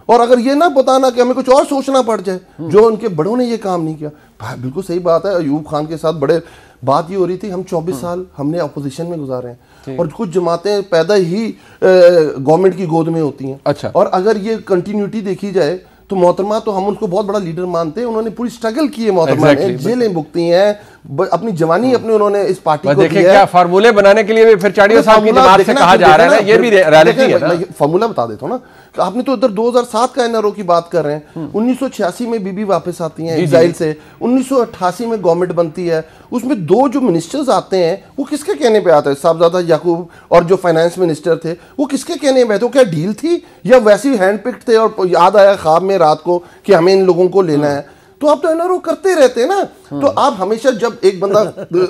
और अगर ये ना बताना कि हमें कुछ और सोचना पड़ जाए, जो उनके बड़ों ने ये काम नहीं किया। बिल्कुल सही बात है, अयूब खान के साथ बड़े बात ये हो रही थी, हम 24 साल हमने अपोजिशन में गुजारे हैं, और कुछ जमातें पैदा ही गवर्नमेंट की गोद में होती हैं। अच्छा। और अगर ये कंटिन्यूटी देखी जाए तो मोहतरमा तो हम उनको बहुत बड़ा लीडर मानते हैं, उन्होंने पूरी स्ट्रगल की है, मोहतरमा ने जेलें भुगती हैं, अपनी जवानी अपनी उन्होंने इस पार्टी को देखिए क्या फार्मूले बनाने के लिए भी फिर चाड़ियों साहब की जमात से कहा जा रहा है ना, ये भी रियलिटी है ना। फार्मूला बता देता हूँ ना, आपने तो इधर 2007 का एनआरओ की बात कर रहे हैं, 1986 में बीबी वापस आती हैं इजराइल से, 1988 में गवर्नमेंट बनती है, उसमें 2 जो मिनिस्टर्स आते हैं वो किसके कहने पे आते हैं, साहबजादा याकूब और जो फाइनेंस मिनिस्टर थे वो किसके कहने पे थे, क्या डील थी या वैसे ही हैंड पिक्ड थे और याद आया ख्वाब में रात को कि हमें इन लोगों को लेना है। तो आप तो एनआरओ करते रहते हैं ना, तो आप हमेशा जब एक बंदा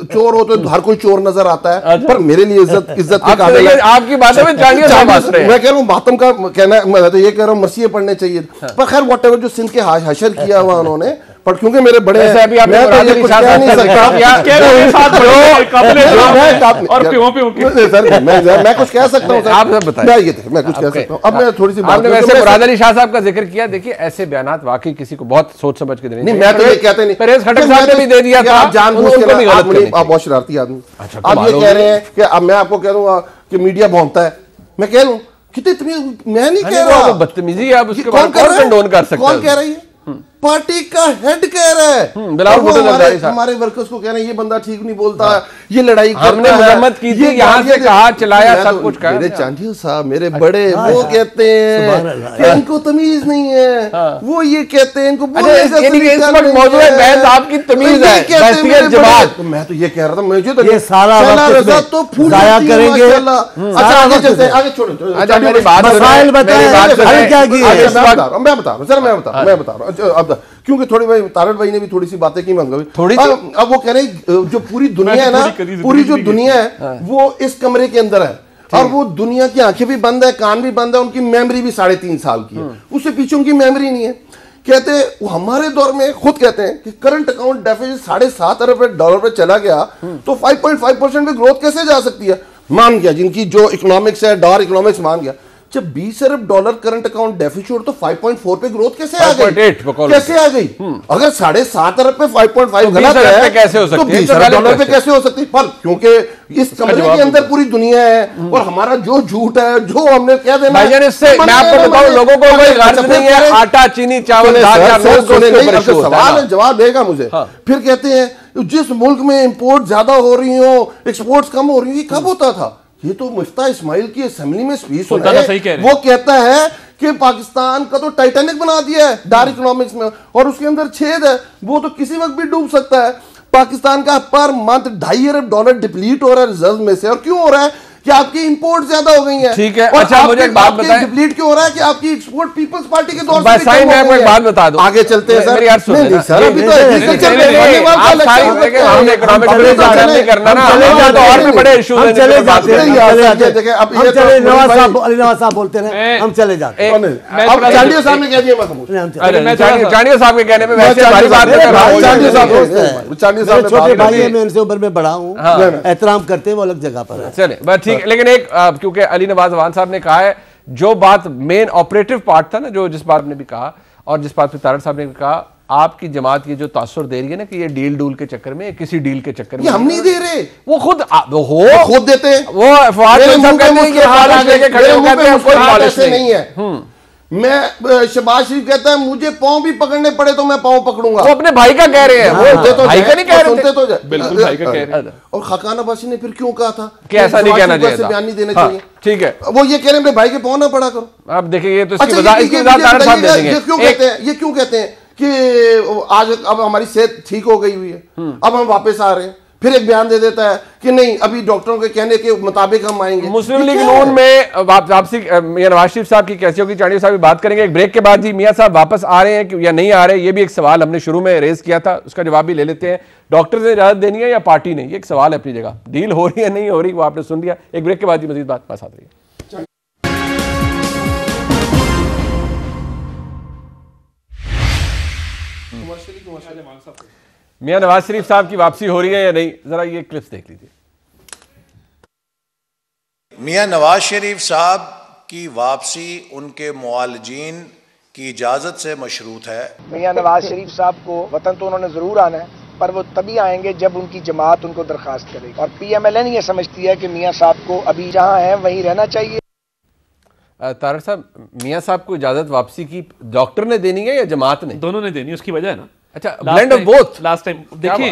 चोर हो तो हर कोई चोर नजर आता है, पर मेरे लिए इज्जत के काबिल है। आपकी बातों में चाड़ियों साहब बात रहे हैं। मैं कह रहा हूँ मातम का कहना, मैं तो ये कह रहा हूँ मसीहे पढ़ने चाहिए, पर खैर व्हाटएवर जो सिंध के हशर किया हुआ उन्होंने, पर क्योंकि मेरे बड़े हैं अभी मैं तो ये कुछ कह नहीं सकता सर, मैं कुछ कह सकता हूँ, आप बताइए। मैं कुछ कह सकता हूँ। अब मैं थोड़ी सी आपने वैसे मुराद अली शाह साहब का जिक्र किया, देखिए ऐसे बयानात वाकई किसी को बहुत सोच समझ के देने नहीं, मैं तो ये कहते नहीं, परहेज खट्टर साहब ने भी दे दिया था, आप जानबूझ के आप बहुत शरारती आदमी, आप ये कह रहे हैं कि अब मैं आपको कह दूंगा कि मीडिया भौंकता है, मैं कह लूं कितनी, मैं नहीं कह रहा, बदतमीजी है, आप उसके बाद कौन कंडोन कर सकते हैं? कौन कह रही है? पार्टी का हेड कह रहा है, हमारे वर्कर्स को कह रहे हैं ये बंदा ठीक नहीं बोलता, ये लड़ाई हमने मजम्मत की थी, यहाँ से कहा चलाया सब कुछ कहा। मेरे चांडियो साहब मेरे बड़े वो कहते हैं कि इनको तमीज नहीं है, वो ये कहते हैं इनको मौजूद आपकी तमीज है। मैं तो ये कह रहा था, मुझे तो ये सारा वक्त तो जाया करेंगे। अच्छा आगे चलते हैं, आगे छोड़ो, मेरी बात मैं बता रहा हूँ क्योंकि थोड़ी भाई तारड़ भाई ने भी थोड़ी सी बातें की, थोड़ी अब वो कह रहे हैं जो पूरी दुनिया है ना, पूरी जो दुनिया है वो इस कमरे के अंदर है, और वो दुनिया की आंखें भी बंद है, कान भी बंद है, उनकी मेमोरी भी 3.5 साल की है, उससे पीछे उनकी मेमोरी नहीं है। कहते वो हमारे दौर में खुद कहते हैं कि करंट अकाउंट डेफिसिट $7.5 अरब पे चला गया, तो 5.5% पे ग्रोथ कैसे जा सकती है? मान गया जिनकी जो इकोनॉमिक्स है, डॉर इकोनॉमिक्स मान गया, जब $20 अरब करंट अकाउंट डेफिसिट, तो 5.4 पे ग्रोथ कैसे आ गई? कैसे आ गई? अगर $7.5 अरब पे 5.5 गलत है, कैसे हो सकती तो $20 अरब पे कैसे हो सकती है? पर क्योंकि इस कमरे के अंदर पूरी दुनिया है और हमारा जो झूठ है, जो हमने क्या देना है, इससे मैं आपको बताऊं, लोगों को कोई गर्ज नहीं है, आटा चीनी चावल सवाल जवाब देगा मुझे। फिर कहते हैं जिस मुल्क में इंपोर्ट ज्यादा हो रही हो, एक्सपोर्ट्स कम हो रही है, कब होता था? ये तो मुफ्ता इस्माइल की असेंबली में स्पीच सुना है, वो कहता है कि पाकिस्तान का तो टाइटैनिक बना दिया है डार इकोनॉमिक्स में, और उसके अंदर छेद है, वो तो किसी वक्त भी डूब सकता है। पाकिस्तान का पर मंथ $2.5 अरब डिप्लीट हो रहा है रिजर्व में से, और क्यों हो रहा है? कि आपकी इंपोर्ट ज्यादा हो गई है। ठीक है, अच्छा मुझे एक बात बताएं, डिप्लीट क्यों हो रहा है? कि आपकी एक्सपोर्ट पीपल्स पार्टी के दौर से मैं आपको एक बात बता दूं, आगे चलते हैं सर। मेरी यार सुन लेना, सर अभी तो एग्रीकल्चर में हम इकोनॉमिक नहीं करना ना, तो और भी बड़े इश्यूज हैं, चले जाते हैं। अब चले नवाज साहब बोलते हैं, हम चले जाते हैं। अब चांडियो साहब ने कह दिया, मैं चांडियो साहब के कहने पे वैसे हमारी बात कर रहा हूं, चांडियो साहब छोटे भाई है, मैं उनसे उम्र में बड़ा हूं, एहतराम करते हैं, वो अलग जगह पर है। चले बस ठीक है, लेकिन एक क्योंकि अली नवाज अवान साहब ने कहा है, जो बात मेन ऑपरेटिव पार्ट था ना, जो जिस बात ने भी कहा और जिस बात पे तारड़ साहब ने भी कहा, आपकी जमात ये जो तासुर दे रही है ना कि ये डील डूल के चक्कर में, किसी डील के चक्कर में, हम नहीं दे रहे, वो खुद खुद देते हैं। वो फवाद नहीं है। मैं शहबाज शरीफ कहता है मुझे पाँव भी पकड़ने पड़े तो मैं पाँव पकड़ूंगा, वो अपने भाई का कह रहे हैं, वो भाई का नहीं कह रहे थे, बिल्कुल भाई का कह रहे हैं। और खाकान अब्बासी ने फिर क्यों कहा था कि ऐसा नहीं कहना चाहिए, बयान नहीं देना चाहिए? ठीक है, वो ये कह रहे हैं भाई के पाँव ना पड़ा करो। आप देखिए तो ये क्यों कहते हैं कि आज अब हमारी सेहत ठीक हो गई हुई है, अब हम वापस आ रहे हैं, फिर एक बयान दे देता है कि नहीं अभी डॉक्टरों के कहने के मुताबिक हम आएंगे। मुस्लिम लीग नून में वापसी मियां नवाज शरीफ साहब की कैसी होगी, चांडियो साहब की बात करेंगे एक ब्रेक के बाद। जी मियां साहब वापस आ रहे हैं या नहीं आ रहे, ये भी एक सवाल हमने शुरू में रेज किया था, उसका जवाब भी ले लेते हैं। डॉक्टर ने इजाजत देनी है या पार्टी ने, ये एक सवाल है अपनी जगह। डील हो रही है नहीं हो रही, वो आपने सुन लिया। एक ब्रेक के बाद मजीद बात पास आ रही है। मियां नवाज शरीफ साहब की वापसी हो रही है या नहीं, जरा ये क्लिप्स देख लीजिए। मियां नवाज शरीफ साहब की वापसी उनके मुआलजीन की इजाजत से मशरूत है। मियां नवाज शरीफ साहब को वतन तो उन्होंने जरूर आना है, पर वो तभी आएंगे जब उनकी जमात उनको दरखास्त करेगी, और PMLN ये समझती है कि मियां साहब को अभी जहां है वहीं रहना चाहिए। तारड़ साहब, मियां साहब को इजाजत वापसी की डॉक्टर ने देनी है या जमात ने? दोनों ने देनी, उसकी वजह है ना। अच्छा, blend of both. Last time देखिए,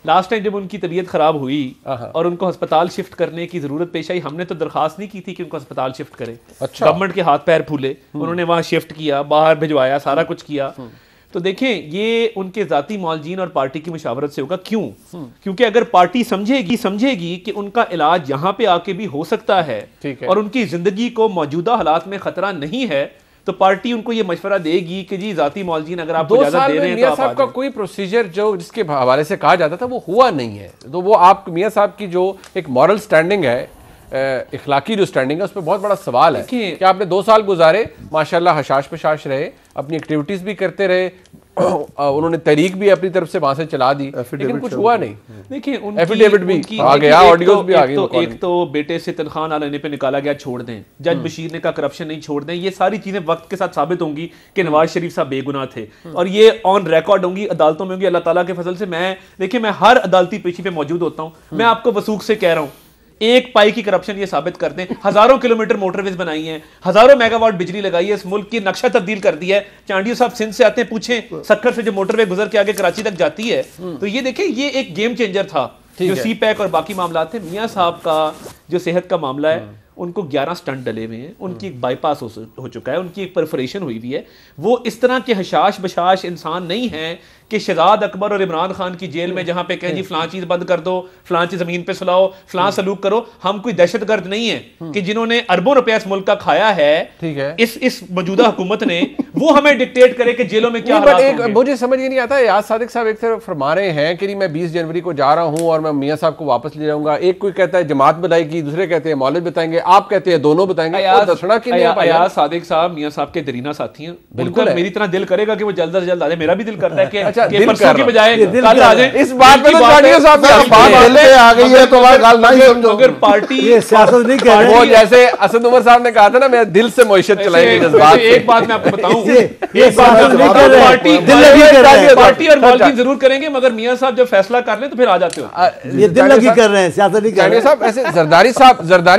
लास्ट टाइम जब उनकी तबीयत खराब हुई और उनको अस्पताल शिफ्ट करने की जरूरत पेश आई, हमने तो दरखास्त नहीं की थी कि उनको अस्पताल शिफ्ट करें। अच्छा। गवर्नमेंट के हाथ पैर फूले, उन्होंने वहां शिफ्ट किया, बाहर भिजवाया, सारा कुछ किया। तो देखें, ये उनके जाती मौलजीन और पार्टी की मुशावरत से होगा। क्यों? क्योंकि अगर पार्टी समझेगी कि उनका इलाज यहाँ पे आके भी हो सकता है और उनकी जिंदगी को मौजूदा हालात में खतरा नहीं है, तो पार्टी उनको ये मशवरा देगी कि जी जाती मौलजीन अगर आपको इजाजत दे रहे हैं तो मियां साहब का कोई प्रोसीजर जो जिसके हवाले से कहा जाता था वो हुआ नहीं है। तो वो आप मियां साहब की जो एक मॉरल स्टैंडिंग है, इखलाकी जो स्टैंडिंग है, उस पर बहुत बड़ा सवाल है कि आपने 2 साल गुजारे, माशाल्लाह हशाश पशाश रहे, अपनी एक्टिविटीज भी करते रहे, उन्होंने तहरीक भी अपनी तरफ से वहां से चला दी, लेकिन कुछ हुआ नहीं। देखिए, एफिडेविट भी आ गया, ऑडियोज भी आ गई। एक तो बेटे से तनख्वाह ना लेने पे निकाला गया, छोड़ दें। जज बशीर ने कहा करप्शन नहीं, छोड़ दें। ये सारी चीजें वक्त के साथ साबित होंगी कि नवाज शरीफ साहब बेगुनाह थे और ये ऑन रिकॉर्ड होंगी, अदालतों में होंगी। अल्लाह ताला के फजल से मैं हर अदालती पेशी पे मौजूद होता हूं। मैं आपको वसूख से कह रहा हूं, एक पाई की करप्शन ये साबित कर दें। हजारों किलोमीटर मोटरवेज बनाई हैं, हजारों मेगावाट बिजली लगाई है, इस मुल्क की नक्शा तब्दील कर दिया है। चांडियो साहब सिंध से आते हैं, पूछें सक्खर से जो मोटरवे गुजर के आगे कराची तक जाती है। तो ये देखें, ये एक गेम चेंजर था जो सी पैक और बाकी मामला थे। मियां साहब का जो सेहत का मामला है, उनको 11 स्टंट डले हुए हैं, उनकी एक बाईपास हो चुका है, उनकी एक परफोरेशन हुई हुई है। वो इस तरह के हशाश बशाश इंसान नहीं है कि शहजाद अकबर और इमरान खान की जेल में जहां पे कहें जी फलां चीज बंद कर दो, फलां चीज जमीन पे सुलाओ, फलां सलूक करो। हम कोई दहशतगर्द नहीं है कि जिन्होंने अरबों रुपया इस मुल्क का खाया है, ठीक है, इस मौजूदा हुकूमत ने, वो हमें डिक्टेट करे कि जेलों में क्या हालात होंगे। मुझे समझ ये नहीं आता, याद सादिक साहब एक तरफ फरमा रहे हैं कि मैं 20 जनवरी को जा रहा हूं और मैं मियां साहब को वापस ले जाऊंगा। एक कोई कहता है जमात बताएगी, दूसरे कहते हैं मौलवी बताएंगे, आप कहते हैं दोनों बताएंगे। अयाज सादिक साहब मियां साहब के दरीना साथी हैं, बिल्कुल मेरी तरह दिल करेगा कि वो जल्द से जल्द आ जाए। मेरा भी दिल करता है कि परसों की बजाय कल आ जाए। इस बात पे चांडियो साहब आ गई है तो गाल नहीं समझो। अगर पार्टी ये सियासत नहीं कर रहे, वो जैसे असद उमर साहब ने कहा था ना, मैं दिल से मोइशत चलाएंगे जज्बात। एक बात मैं आपको बताऊं, पार्टी और मौलवी जरूर करेंगे, मगर मियां साहब जब फैसला कर लें तो फिर आ जाते हो। ये दिल लगी कर रहे हैं, सियासत नहीं कर रहे साहब। ऐसे जरदारी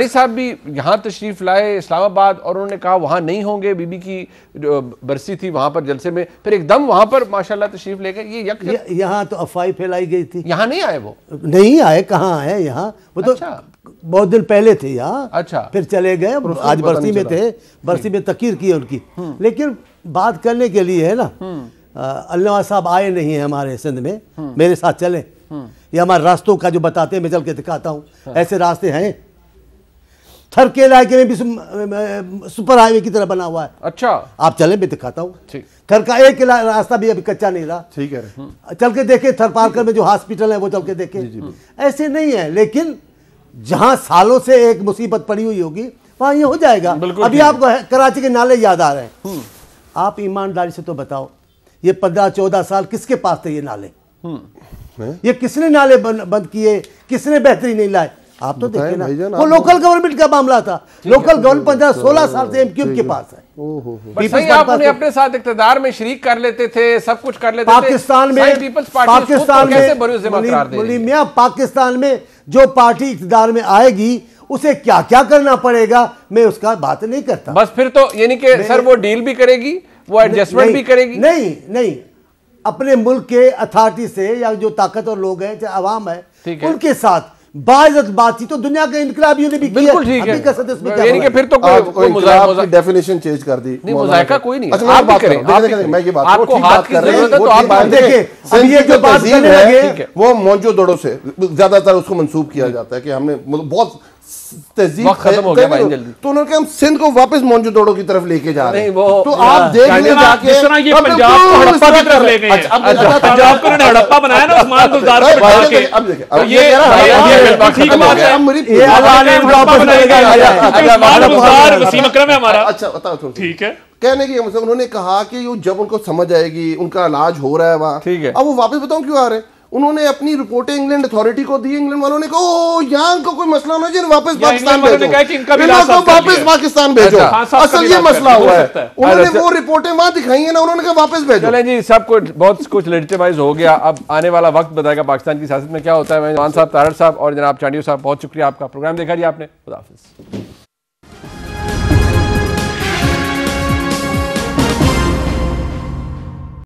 साहब भी यहाँ तशरीफ लाए इस्लामाबाद और उन्होंने कहा वहां नहीं होंगे, बीबी की बरसी थी वहां पर जलसे में, फिर एकदम वहां पर माशाल्लाह तशरीफ ले गए। ये यहाँ तो अफवाह फैलाई गई थी, यहाँ नहीं आए, वो नहीं आए, कहाँ आए यहाँ, वो तो बहुत दिन पहले थे यहाँ। अच्छा, फिर चले गए, आज बरसी में थे, बरसी में तकीर की उनकी। लेकिन बात करने के लिए है ना, अल्लाह साहब आए नहीं है हमारे सिंध में, मेरे साथ चले, ये हमारे रास्तों का जो बताते हैं मैं चल के दिखाता हूँ। ऐसे रास्ते हैं, थर के इलाके में भी सुपर हाईवे की तरह बना हुआ है। अच्छा, आप चले, मैं दिखाता हूँ। थर का एक रास्ता भी अभी कच्चा नहीं रहा, ठीक है, चल के देखे। थर पार्कर में जो हॉस्पिटल है वो चल के देखे। ऐसे नहीं है, लेकिन जहां सालों से एक मुसीबत पड़ी हुई होगी वहां ये हो जाएगा। अभी आपको कराची के नाले याद आ रहे हैं, आप ईमानदारी से तो बताओ, ये 15-14 साल किसके पास थे ये नाले? ये किसने नाले बंद किए, किसने बेहतरी नहीं लाए? आप तो देखिए ना, वो लोकल गवर्नमेंट का मामला था। लोकल गवर्नमेंट 15-16 साल से एमक्यूएम के पास है। आप उन्हें अपने साथ इक़्तिदार में शरीक कर लेते थे, सब कुछ कर लेते थे। पाकिस्तान में पाकिस्तान में जो पार्टी इक़्तिदार में आएगी उसे क्या क्या करना पड़ेगा, मैं उसका बात नहीं करता। बस फिर तो यानी कि सर वो डील भी करेगी, वो एडजस्टमेंट भी करेगी। नहीं, अपने मुल्क के अथॉरिटी से या जो ताकतवर लोग हैं, चाहे अवाम है, उनके साथ बाइज्जत बातचीत तो दुनिया के इनकलाबियों ने भी की है। बिल्कुल ठीक है, यानी कि फिर तो कोई डेफिनेशन चेंज कर दी, नहीं मुज़ायका कोई नहीं। अच्छा, आप बात करें, मैं ये बात आपको हाथ की जरूरत है तो आप बात देखिए। अब ये जो बात करने लगे वो मौजूदों से ज्यादातर उसको मंसूब किया जाता है कि हमने बहुत तहजीब खत्म हो गया भाई जल्दी, तो उन्होंने कहा हम सिंध को वापस मौजूदों की तरफ लेके जा रहे हैं। तो आप देख लें जाके, जिस तरह ये पंजाब को हड़प्पा की तरफ ले गए हैं, पंजाब को उन्होंने हड़प्पा बनाया ना उस्मान गुलजार को बिठा के। अब देखिए, तो ये ठीक बात है, उस्मान गुलजार वसीम अकरम है हमारा। अच्छा बताओ, ठीक है, कहने की मतलब उन्होंने कहा कि जब उनको समझ आएगी, उनका इलाज हो रहा है वहाँ, ठीक है, अब वो वापस बताओ क्यों आ रहे हैं? उन्होंने अपनी रिपोर्टें इंग्लैंड अथॉरिटी को दी, इंग्लैंड वालों ने कहा यहाँ को कोई मसला ना जिन वापस पाकिस्तान भेजो, वापस पाकिस्तान भेजो। असल ये मसला हुआ है, उन्होंने वो रिपोर्टें वहां दिखाई है ना, उन्होंने कहा वापस भेजो। चलें जी, सब कुछ बहुत कुछ लेजिटिमाइज हो गया। अब आने वाला वक्त बताएगा पाकिस्तान की सियासत में क्या होता है। मैं मान साहब, तारड़ साहब और जनाब चांडियो साहब, बहुत शुक्रिया आपका। प्रोग्राम देखा जी आपने, खुदा हाफिज़।